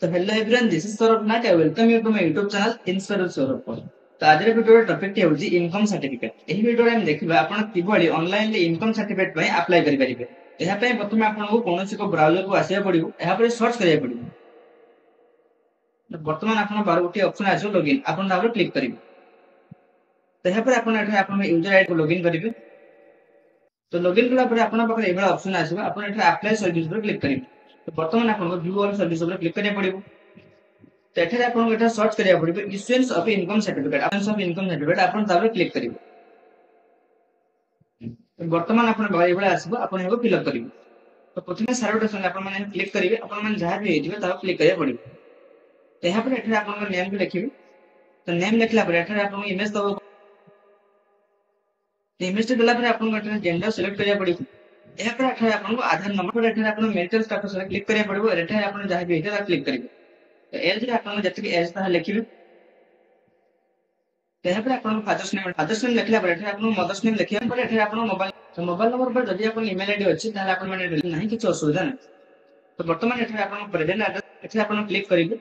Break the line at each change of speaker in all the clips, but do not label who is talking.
So hello everyone, this is Saurabh Nath. I welcome you to my YouTube channel Inspire with Saurabh. तो आज video topic होची income certificate. एही video हम देखिबा आपण किभଳି online रे इनकम सर्टिफिकेट पय अप्लाई करि परिबे। एहा पय प्रथमे आपनको कोनोसी को ब्राउजर को आसिया पड़िबो, एहा पर सर्च करिया पड़िबो। तो वर्तमान आपण बार गोटी ऑप्शन आछो लॉगिन, आपण दाबरे क्लिक करिबे। तो एहा पर आपण एठे आपण यूजर आईडी को लॉगिन करिबे। तो लॉगिन कला पर आपण पाखरे एबा ऑप्शन आसीबो, आपण एठे अप्लाई सर्विस पर क्लिक करिबे। तो वर्तमान आपण व्यू ऑल सर्विस पर क्लिक करिया पड़िबो। तो एठे आपण एठा सर्च करिया पड़िबो issuance of income certificate, issuance of income certificate आपण दाबरे क्लिक करिबे। वर्तमान आपण बाय एबा आसीबो, आपण एगो फिल अप करिबे। तो प्रथमे सारोटेशन आपण माने क्लिक करिबे, आपण माने जहा भी हेतिबे ता क्लिक करिया पड़िबो। तो यहाँ पर एठे आपण नेम को लिखिबे। तो नेम लिखला पर एठे आपण इमेज दबो। इमेज देला पर आपण एठे जेंडर सिलेक्ट करिया पड़िबो। यहाँ पर एठे आपण आधार नंबर पर एठे आपण मैरिटल स्टेटस रे क्लिक करिया पड़िबो। एठे आपण जहा भी हेतिबे ता क्लिक करिबे। तो एज रे आपण जति एज ता लिखिबे। तो यहाँ पर आपण फादर्स नेम लिखला पर एठे आपण मदर्स नेम लिखिया पर एठे आपण मोबाइल, तो मोबाइल नंबर पर जदि आपण ईमेल आईडी अछि ताले आपण माने नाही किछ असुविधा नै। तो वर्तमान एठे आपण प्रेजेंट एड्रेस एठे आपण क्लिक करिबे।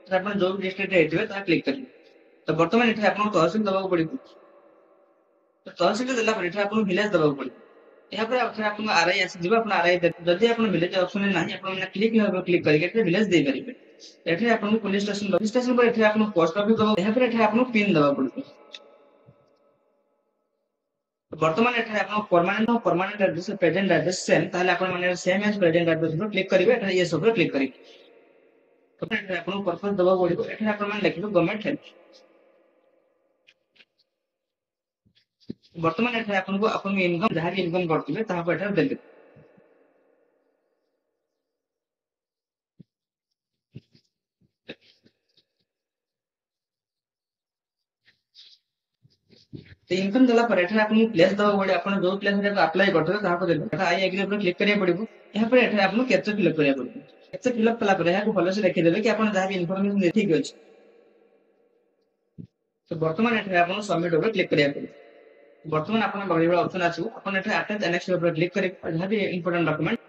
तो आपण जो डिस्ट्रिक्ट हेतिबे ता क्लिक करिबे। तो वर्तमान एठे आपण तहसील दबाव पड़िबो। तो तहसील देला पर एठे आपण विलेज दबाव पड़िबो। यहाँ पर एठे आपण आरआई आसी जिबा, आपण आरआई जदि आपण विलेज ऑप्शन नाही आपण माने क्लिक करिके एठे विलेज दे परिबे। एठे आपण पुलिस स्टेशन पर एठे आपण पोस्ट ऑफिस दबाव। यहाँ पर एठे आपण पिन दबाव पड़िबो। वर्तमान एठे आपण permanent address present address same, ताले आपण माने सेम एज प्रेजेंट एड्रेस पर क्लिक करिवे। एठे ये सब पर क्लिक करिवे। तो एठे आपण पर्पस दबाव पड़िबो। एठे आपण माने लिखिबो गवर्नमेंट हेल्प। वर्तमान एठे आपनको अपन इनकम जहा भी इनकम करथिबे ताहा पर एठे देबे। तो इनकम देला पर एठे आपन प्लेस दबा पड़े। आपण जो प्लेस रे अप्लाई करथिबे ताहा पर देबे। एठे आई एग्री पर क्लिक करिया पड़िबो। यहाँ पर एठे आपन कैप्चा फिल अप करिया पड़िबो। कैप्चा फिल अप कला पर एहा को भलो से लिखि देबे कि आपण जहा भी इन्फॉर्मेशन ठीक अछि। तो वर्तमान एठे आपन सबमिट पर क्लिक करिया पड़िबो। वर्तमान आपण बगल वाला ऑप्शन आछो, आपण एठे अटैच एनेक्स पर क्लिक करिबे। जहा भी इंपोर्टेंट डॉक्यूमेंट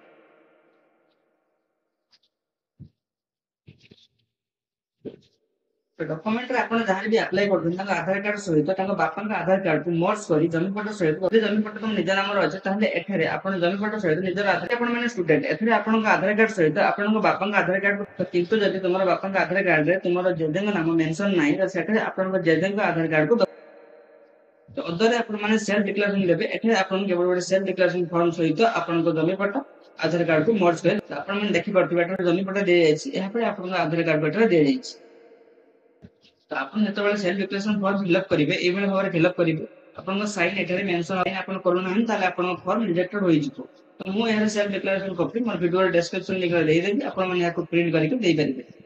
तो डॉक्यूमेंट रे आपण जहा भी अप्लाई करथुन ताका आधार कार्ड सहित ताका बापन का आधार कार्ड को मर्ज करी जमीन पट्टा सहित जदि जमीन पट्टा तुम निज नाम रे अछि ताहले एठरे आपण जमीन पट्टा सहित निजर आधार, आपण माने स्टूडेंट एठरे आपण का आधार कार्ड सहित आपण को बापन का आधार कार्ड को, किंतु जदि तुमरो बापन का आधार कार्ड रे तुमरो जेजेंग नाम मेंशन नाही त सेठरे आपण को जेजेंग का आधार कार्ड को। तो अदर आपण माने सेल्फ डिक्लेरेशन देबे। एठरे आपण केवल ଗୋଟେ सेल्फ डिक्लेरेशन फॉर्म सहित आपण को जमीन पट्टा आधार कार्ड को मर्ज करे। आपण माने देखि परथिबे एठरे जमीन पट्टा दे जायछि, एहा पर आपण का आधार कार्ड एठरे दे जायछि। तो आपण जेतबेले self declaration form fill up करिवे एबेले भाबरे फिल अप करिवे। आपण को साइन एठरे मेंशन होई आपण करू नाही ताले आपण फॉर्म रिजेक्टेड होई जितो। तो मु एहा सेल्फ डिक्लेरेशन कॉपी मोर वीडियो डिस्क्रिप्शन लिंक रे दे देबी, आपण माने याको प्रिंट करके दे परिबे।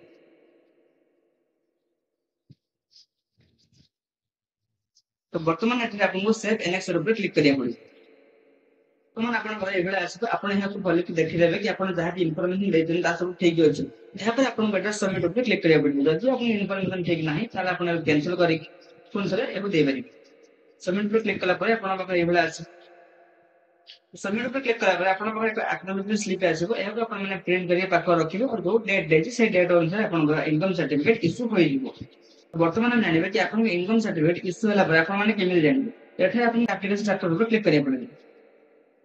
तो वर्तमान एठरे आपण को सेव एनेक्स पर क्लिक करिया पड़िबो। तो मन आपण घर एबेले आसीबे, आपण एहा को भले कि देखि लेबे कि आपण जहा भी इन्फॉर्मेशन देथिन ता सब ठीक अछि। यहाँ पर आपण बेटर सबमिट पर क्लिक करिया पड़िबो। जदि आपण इन्फॉर्मेशन ठीक नाही ताले आपण कैंसिल करि पुन सरे एबो दे परिबे। सबमिट पर क्लिक कला पर आपण पाखरे एबेले आसी सबमिट पर क्लिक कला पर आपण पाखरे एक एक्नॉलेजमेंट स्लिप आसीबो। एहा को आपण माने प्रिंट करिया पाखो रखिबे और जो डेट देछि से डेट अनुसार आपण इनकम सर्टिफिकेट इश्यू होई जिवो। वर्तमान हम जानिबे कि आपण इनकम सर्टिफिकेट इश्यू होला पर आपण माने केमिल जानिबे। एठे आपण एप्लीकेशन स्टार्टर पर क्लिक करिया पड़िबो।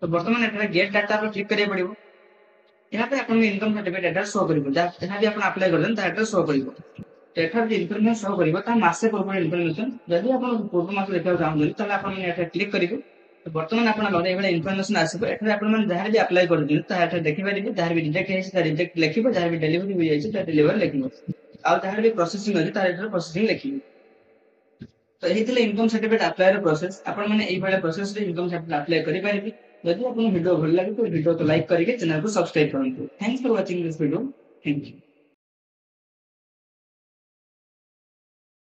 तो वर्तमान एठे गेट डाटा पर क्लिक करिया पड़िबो। यहाँ पे आपण इनकम सर्टिफिकेट एड्रेस शो करिवो, जहा भी आपण अप्लाई करलन ता एड्रेस शो करिवो। एठा जे इन्फॉर्मेशन शो करिवो ता मासे पूर्व इन्फॉर्मेशन। जदि आपण पूर्व मास देखा चाहू ताले आपण एठा क्लिक करिवो। तो वर्तमान आपण लगे एबे इन्फॉर्मेशन आसीबो। एठा आपण मन जहा भी अप्लाई करदिन ता एठा देखि परिबे। जहा भी रिजेक्ट हेछि ता रिजेक्ट लिखिबो, जहा भी डिलीवरी होई जायछि ता डिलीवर लिखिबो, आ जहा भी प्रोसेसिंग अछि ता एठा प्रोसेसिंग लिखिबो। तो एही थिले इनकम सर्टिफिकेट अप्लाई रो प्रोसेस। आपण माने एही भले प्रोसेस रे इनकम सर्टिफिकेट अप्लाई करि परिबे। यदि आपको वीडियो भल लगे तो वीडियो को लाइक करके चैनल को सब्सक्राइब करंतु। Thanks for watching this video. Thank you.